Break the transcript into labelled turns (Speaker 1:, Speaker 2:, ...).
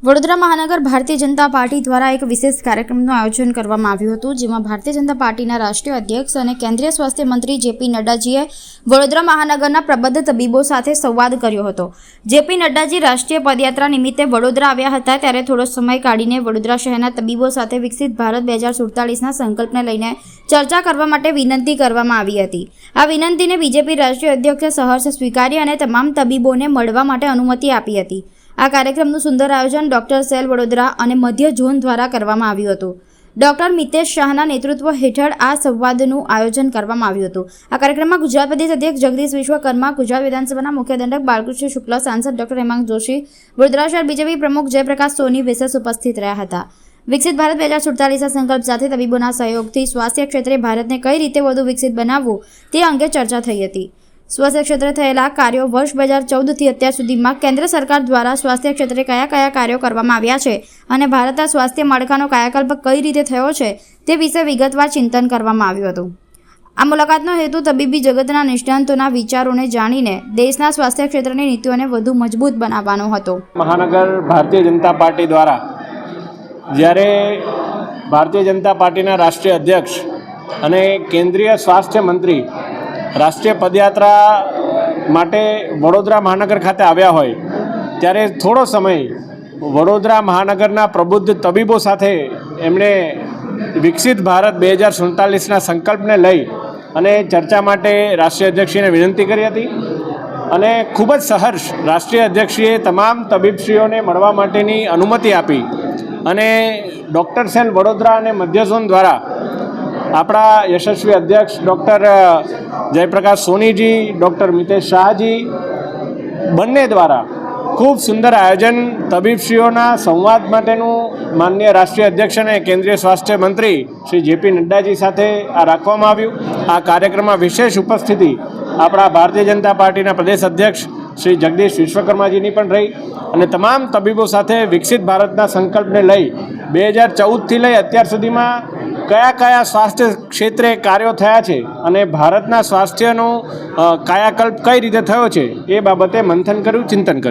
Speaker 1: વડોદરા મહાનગર ભારતીય જનતા પાર્ટી દ્વારા એક વિશેષ કાર્યક્રમનું આયોજન કરવામાં આવ્યું હતું, જેમાં ભારતીય જનતા પાર્ટીના રાષ્ટ્રીય અધ્યક્ષ અને કેન્દ્રીય સ્વાસ્થ્ય મંત્રી જેપી નડ્ડાજીએ વડોદરા મહાનગરના પ્રબુદ્ધ તબીબો સાથે સંવાદ કર્યો હતો। જેપી નડ્ડાજી રાષ્ટ્રીય પદયાત્રા નિમિત્તે વડોદરા આવ્યા હતા, ત્યારે થોડો સમય કાઢીને વડોદરા શહેરના તબીબો સાથે વિકસિત ભારત 2047ના સંકલ્પને લઈને ચર્ચા કરવા માટે વિનંતી કરવામાં આવી હતી। આ વિનંતીને બીજેપી રાષ્ટ્રીય અધ્યક્ષે સહર્ષ સ્વીકારી અને તમામ તબીબોને મળવા માટે અનુમતિ આપી હતી। આ કાર્યક્રમનું સુંદર આયોજન ડોક્ટર સેલ વડોદરા અને મધ્ય ઝોન દ્વારા કરવામાં આવ્યું હતું। ડોક્ટર મિતેશ શાહના નેતૃત્વ હેઠળ આ સંવાદનું આયોજન કરવામાં આવ્યું હતું। આ કાર્યક્રમમાં ગુજરાત પ્રદેશ અધ્યક્ષ જગદીશ વિશ્વકર્મા, ગુજરાત વિધાનસભાના મુખ્ય દંડક બાલકૃષ્ણ શુક્લ, સાંસદ ડોક્ટર હેમાંગ જોશી, વડોદરા શહેર બીજેપી પ્રમુખ જયપ્રકાશ સોની વિશેષ ઉપસ્થિત રહ્યા હતા। વિકસિત ભારત 2047ના સંકલ્પ સાથે તબીબોના સહયોગથી સ્વાસ્થ્ય ક્ષેત્રે ભારતને કઈ રીતે વધુ વિકસિત બનાવવું તે અંગે ચર્ચા થઈ હતી। સ્વાસ્થ્ય ક્ષેત્રે થયેલા કાર્યો વર્ષ 2014થી અત્યાર સુધીમાં કેન્દ્ર સરકાર દ્વારા સ્વાસ્થ્ય ક્ષેત્રે કયા કયા કાર્યો કરવામાં આવ્યા છે અને ભારતના સ્વાસ્થ્ય માળખાનો કાયાકલ્પ કઈ રીતે થયો છે તે વિશે વિગતવાર ચિંતન કરવામાં આવ્યું હતું। આ મુલાકાતનો હેતુ તબીબી જગતના નિષ્ણાંતોના વિચારોને જાણીને દેશના સ્વાસ્થ્ય ક્ષેત્રની નીતિઓને વધુ મજબૂત બનાવવાનો હતો।
Speaker 2: મહાનગર ભારતીય જનતા પાર્ટી દ્વારા જ્યારે ભારતીય જનતા પાર્ટીના રાષ્ટ્રીય અધ્યક્ષ અને કેન્દ્રીય સ્વાસ્થ્ય મંત્રી રાષ્ટ્રીય પદયાત્રા માટે વડોદરા મહાનગર ખાતે આવ્યા હોય ત્યારે થોડો સમય વડોદરા મહાનગરના પ્રબુદ્ધ તબીબો સાથે એમણે વિકસિત ભારત 2047ના સંકલ્પને લઈ અને ચર્ચા માટે રાષ્ટ્રીય અધ્યક્ષશ્રીને વિનંતી કરી હતી અને ખૂબ જ સહર્ષ રાષ્ટ્રીય અધ્યક્ષશ્રીએ તમામ તબીબશ્રીઓને મળવા માટેની અનુમતિ આપી અને ડૉક્ટર સેલ વડોદરા અને મધ્ય ઝોન દ્વારા આપણા યશસ્વી અધ્યક્ષ ડૉક્ટર જયપ્રકાશ સોનીજી, ડૉક્ટર મિતેશ શાહજી બંને દ્વારા ખૂબ સુંદર આયોજન તબીબશ્રીઓના સંવાદ માટેનું માનનીય રાષ્ટ્રીય અધ્યક્ષ અને કેન્દ્રીય સ્વાસ્થ્ય મંત્રી શ્રી જેપી નડ્ડાજી સાથે આ રાખવામાં આવ્યું। આ કાર્યક્રમમાં વિશેષ ઉપસ્થિતિ આપણા ભારતીય જનતા પાર્ટીના પ્રદેશ અધ્યક્ષ શ્રી જગદીશ વિશ્વકર્માજીની પણ રહી અને તમામ તબીબો સાથે વિકસિત ભારતના સંકલ્પને લઈ 2014થી લઈ અત્યાર સુધીમાં કયા કયા સ્વાસ્થ્ય ક્ષેત્રે કાર્યો થયા છે અને ભારતના સ્વાસ્થ્યનો કાયાકલ્પ કઈ રીતે થયો છે એ બાબતે મંથન કર્યું, ચિંતન કર્યું।